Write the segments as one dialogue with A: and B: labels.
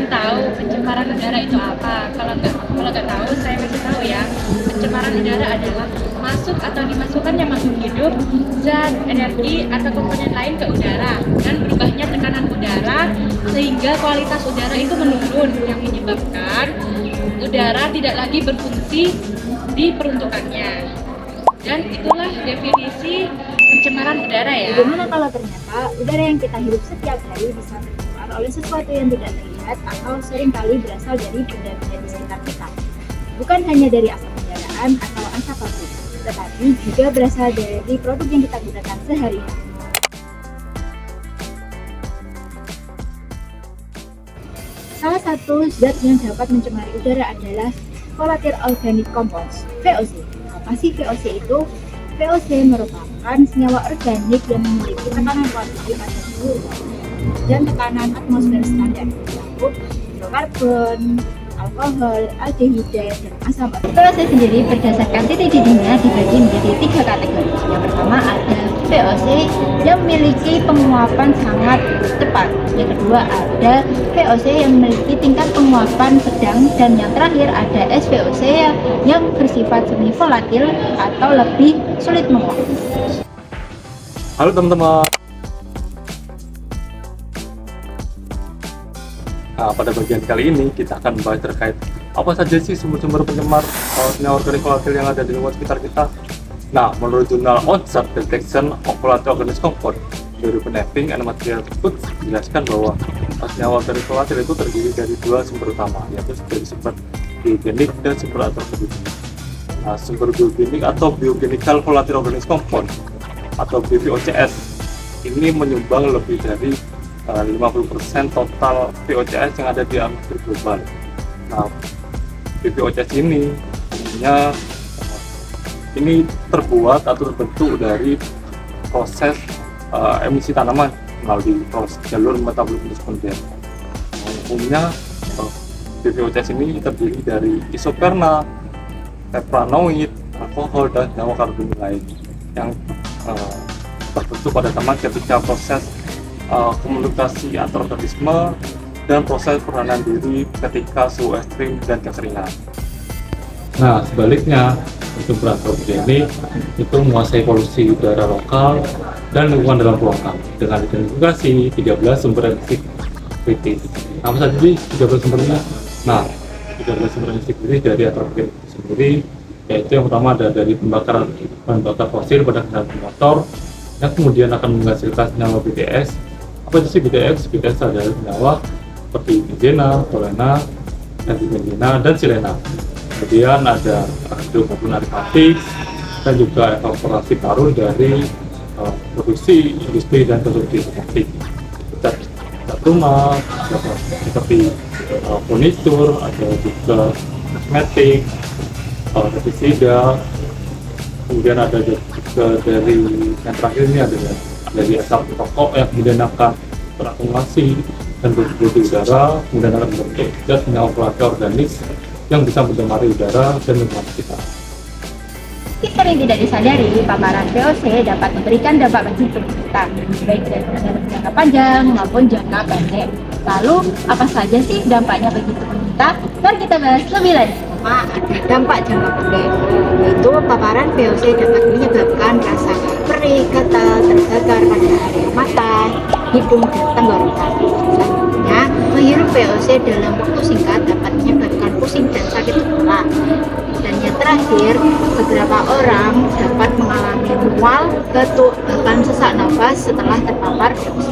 A: tahu pencemaran udara itu apa? Kalau nggak tahu, saya kasih tahu ya. Pencemaran udara adalah masuk atau dimasukkannya makhluk hidup, zat, energi atau komponen lain ke udara dan berubahnya tekanan udara sehingga kualitas udara itu menurun yang menyebabkan udara tidak lagi berfungsi di peruntukannya. Dan itulah definisi pencemaran udara ya.
B: Bagaimana kalau ternyata udara yang kita hirup setiap hari bisa tercemar oleh sesuatu yang tidak terlihat atau seringkali berasal dari benda-benda di sekitar kita? Bukan hanya dari asap kendaraan atau asap pabrik, tetapi juga berasal dari produk yang kita gunakan sehari-hari. Salah satu zat yang dapat mencemari udara adalah volatile organic compounds, VOC. Apa sih VOC itu? VOC merupakan senyawa organik yang memiliki tekanan kuantiti pada suhu dan tekanan atmosfer standar, yaitu hidrokarbon, alkohol, aldehida, dan asam. VOC sendiri berdasarkan titik didihnya dibagi menjadi 3 kategori. Yang pertama ada VOC yang memiliki penguapan sangat cepat. Yang kedua ada VOC yang memiliki tingkat penguapan sedang, dan yang terakhir ada SVOC yang bersifat semi volatil atau lebih sulit menguap.
C: Halo teman-teman. Nah, pada bagian kali ini kita akan membahas terkait apa saja sih sumber-sumber pencemar senyawa organik volatil yang ada di lingkungan sekitar kita. Nah, menurut jurnal Onset Detection of Volatile Organic Compound dari Mapping and Material Food dijelaskan bahwa senyawa organik volatil itu terdiri dari 2 sumber utama, yaitu dari sumber biogenik dan sumber antropogenik. Nah, sumber biogenik atau Biochemical Volatile Organic Compound atau BVOCS ini menyumbang lebih dari 50% total VOCS yang ada di atmosfer global. Nah, BVOCS ini sebenarnya ini terbuat atau terbentuk dari proses emisi tanaman melalui proses jalur metabolisme sekunder. Umumnya BVOCS ini terdiri dari isoperna, tetranoid, alkohol, dan senyawa karbon lain yang terbentuk pada taman ketika proses komunikasi antar organisme dan proses peranan diri ketika suhu ekstrim dan kekeringan. Nah, sebaliknya sumber antropogenik itu menguasai polusi udara lokal dan lingkungan dalam ruangan dengan identifikasi 13 sumber emisi kritis. Apa saja sih 13 sumbernya? Nah, 13 sumber emisi kritis dari antropogenik sendiri yaitu yang pertama ada dari pembakaran bahan bakar fosil pada kendaraan motor yang kemudian akan menghasilkan senyawa BTS. Apa itu sih BTS? BTS adalah senyawa seperti benzena, tolena, benzena, dan silena. Kemudian ada hidrokarbon aromatik dan juga evaporasi paru dari produksi industri dan konsumsi seperti cat rumah, seperti furnitur, ada juga kosmetik, pestisida. Kemudian ada juga dari yang terakhir ini ada dari asap rokok yang kemudian akan terakumulasi dan berkumpul di udara, kemudian akan membentuk zat senyawa volatile organik yang bisa mencemari udara dan lingkungan sekitar.
B: Sering tidak disadari, paparan VOC dapat memberikan dampak bagi tubuh kita, baik dari jangka panjang maupun jangka pendek. Lalu, apa saja sih dampaknya bagi tubuh kita? Mari kita bahas lebih lanjut. Ada dampak jangka pendek, yaitu paparan VOC dapat menyebabkan rasa perih, gatal, terbakar pada area mata, hidung, dan tenggorokan. Selanjutnya, menghirup VOC dalam waktu singkat dapat menyebabkan pusing dan sakit kepala. Dan yang terakhir, beberapa orang dapat mengalami mual, batuk, bahkan sesak nafas setelah terpapar VOC.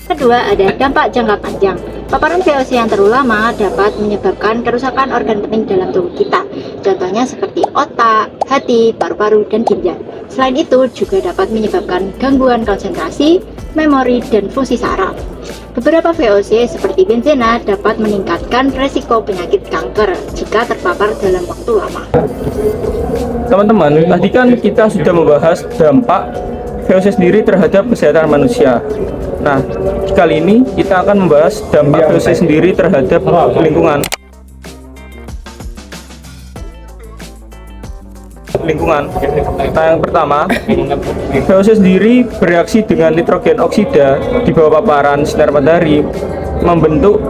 B: Kedua, ada dampak jangka panjang. Paparan VOC yang terlalu lama dapat menyebabkan kerusakan organ penting dalam tubuh kita. Contohnya seperti otak, hati, paru-paru, dan ginjal. Selain itu, juga dapat menyebabkan gangguan konsentrasi, memori, dan fungsi saraf. Beberapa VOC seperti benzena dapat meningkatkan resiko penyakit kanker jika terpapar dalam waktu lama.
D: Teman-teman, tadi kan kita sudah membahas dampak VOC sendiri terhadap kesehatan manusia. Nah, kali ini kita akan membahas dampak VOC sendiri terhadap lingkungan. Nah, yang pertama, VOC sendiri bereaksi dengan nitrogen oksida di bawah paparan sinar matahari membentuk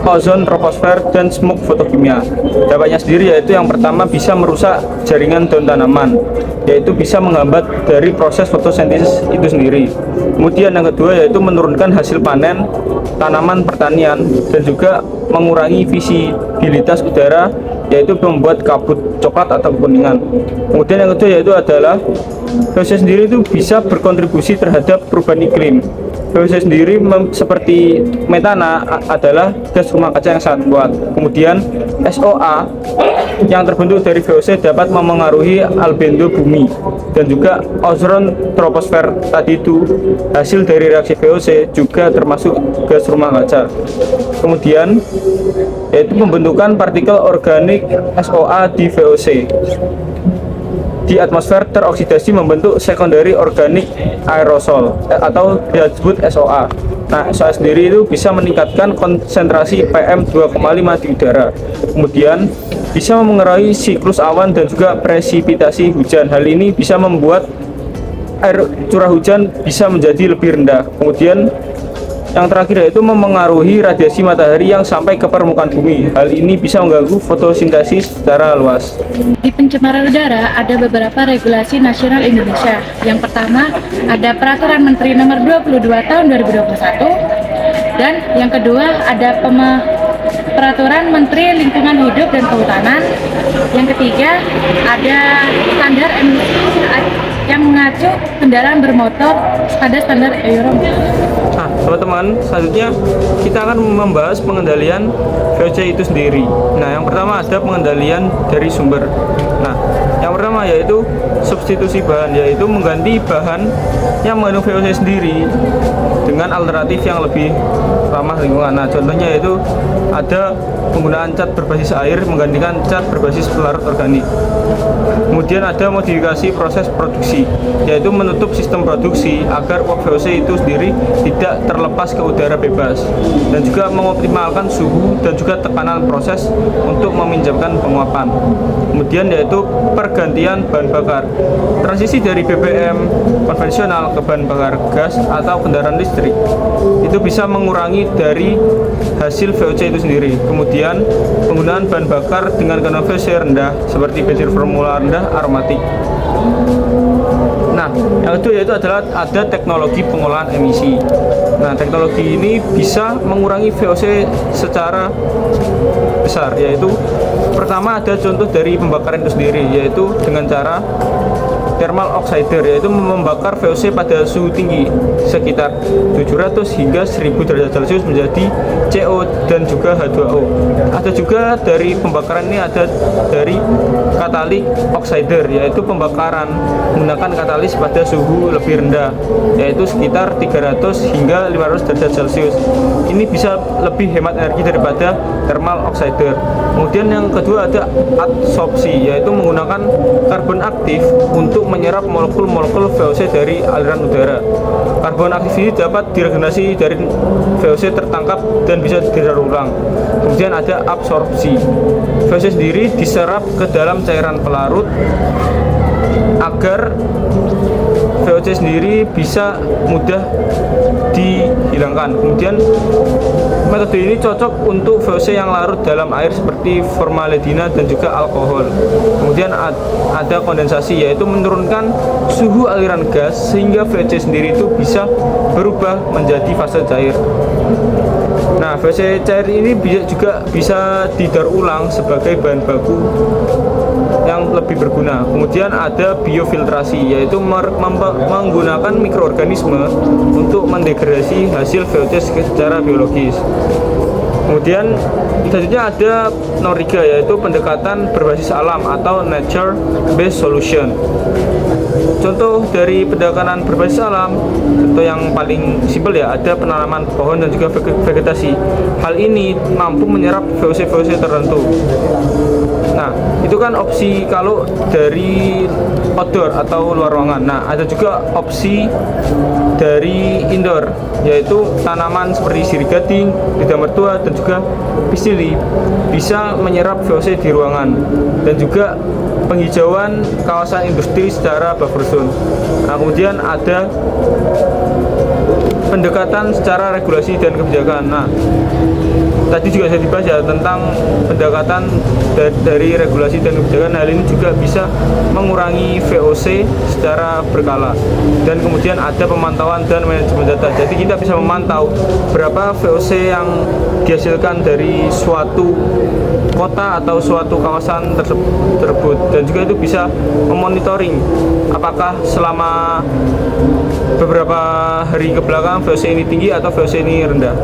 D: ozon, troposfer, dan smog fotokimia. Dampaknya sendiri yaitu yang pertama bisa merusak jaringan daun tanaman, yaitu bisa menghambat dari proses fotosintesis itu sendiri. Kemudian yang kedua yaitu menurunkan hasil panen tanaman pertanian dan juga mengurangi visibilitas udara, yaitu membuat kabut coklat atau kekuningan. Kemudian yang kedua yaitu adalah VOC sendiri itu bisa berkontribusi terhadap perubahan iklim. VOC sendiri seperti metana adalah gas rumah kaca yang sangat kuat. Kemudian SOA yang terbentuk dari VOC dapat memengaruhi albedo bumi, dan juga ozon troposfer tadi itu hasil dari reaksi VOC juga termasuk gas rumah kaca. Kemudian yaitu pembentukan partikel organik SOA di VOC. Di atmosfer teroksidasi membentuk secondary organic aerosol atau disebut SOA. Nah, SOA sendiri itu bisa meningkatkan konsentrasi PM2,5 di udara. Kemudian bisa memengaruhi siklus awan dan juga presipitasi hujan. Hal ini bisa membuat air curah hujan bisa menjadi lebih rendah. Kemudian yang terakhir yaitu memengaruhi radiasi matahari yang sampai ke permukaan bumi. Hal ini bisa mengganggu fotosintesis secara luas.
A: Di pencemaran udara ada beberapa regulasi nasional Indonesia. Yang pertama ada Peraturan Menteri Nomor 22 Tahun 2021, dan yang kedua ada Peraturan Menteri Lingkungan Hidup dan Kehutanan. Yang ketiga ada standar emisi yang mengacu kendaraan bermotor pada standar Euro.
D: Nah, teman-teman, selanjutnya kita akan membahas pengendalian VOC itu sendiri. Nah, yang pertama ada pengendalian dari sumber. Nah, yang pertama yaitu substitusi bahan, yaitu mengganti bahan yang mengandung VOC sendiri dengan alternatif yang lebih ramah lingkungan. Nah, contohnya yaitu ada penggunaan cat berbasis air menggantikan cat berbasis pelarut organik. Kemudian ada modifikasi proses produksi, yaitu menutup sistem produksi agar uap VOC itu sendiri tidak terlepas ke udara bebas, dan juga mengoptimalkan suhu dan juga tekanan proses untuk meminjamkan penguapan. Kemudian yaitu pergantian bahan bakar, transisi dari BBM konvensional ke bahan bakar gas atau kendaraan listrik itu bisa mengurangi dari hasil VOC itu sendiri. Kemudian penggunaan bahan bakar dengan kandungan VOC rendah seperti bensin formula rendah aromatik. Nah, yang kedua yaitu adalah ada teknologi pengolahan emisi. Nah, teknologi ini bisa mengurangi VOC secara besar, yaitu pertama ada contoh dari pembakaran itu sendiri, yaitu dengan cara thermal oxider, yaitu membakar VOC pada suhu tinggi sekitar 700 hingga 1000 derajat Celcius menjadi CO dan juga H2O. Ada juga dari pembakaran ini ada dari katalik oxider, yaitu pembakaran menggunakan katalis pada suhu lebih rendah, yaitu sekitar 300 hingga 500 derajat Celcius. Ini bisa lebih hemat energi daripada thermal oxider. Kemudian yang kedua ada adsorpsi, yaitu menggunakan karbon aktif untuk menyerap molekul-molekul VOC dari aliran udara. Karbon aktif ini dapat diregenerasi dari VOC tertangkap dan bisa didaur ulang. Kemudian ada absorpsi. VOC sendiri diserap ke dalam cairan pelarut agar VOC sendiri bisa mudah dihilangkan. Kemudian metode ini cocok untuk VOC yang larut dalam air seperti formaldehida dan juga alkohol. Kemudian ada kondensasi, yaitu menurunkan suhu aliran gas sehingga VOC sendiri itu bisa berubah menjadi fase cair. Nah, VOC cair ini juga bisa didaur ulang sebagai bahan baku yang lebih berguna. Kemudian ada biofiltrasi, yaitu menggunakan mikroorganisme untuk mendegradasi hasil VOC secara biologis. Kemudian selanjutnya ada nomor 3, yaitu pendekatan berbasis alam atau nature based solution. Contoh dari pendekatan berbasis alam, contoh yang paling simpel ya, ada penanaman pohon dan juga vegetasi. Hal ini mampu menyerap VOC-VOC tertentu. Nah, itu kan opsi kalau dari outdoor atau luar ruangan. Nah, ada juga opsi dari indoor, yaitu tanaman seperti sirih gading, lidah mertua, dan juga pisili bisa menyerap VOC di ruangan, dan juga penghijauan kawasan industri secara buffer zone. Nah, kemudian ada pendekatan secara regulasi dan kebijakan. Nah, tadi juga saya dibahas ya tentang pendekatan dari regulasi dan kebijakan. Hal ini juga bisa mengurangi VOC secara berkala, dan kemudian ada pemantauan dan manajemen data. Jadi kita bisa memantau berapa VOC yang dihasilkan dari suatu kota atau suatu kawasan tersebut, dan juga itu bisa memonitoring apakah selama beberapa hari ke belakang VOC ini tinggi atau VOC ini rendah.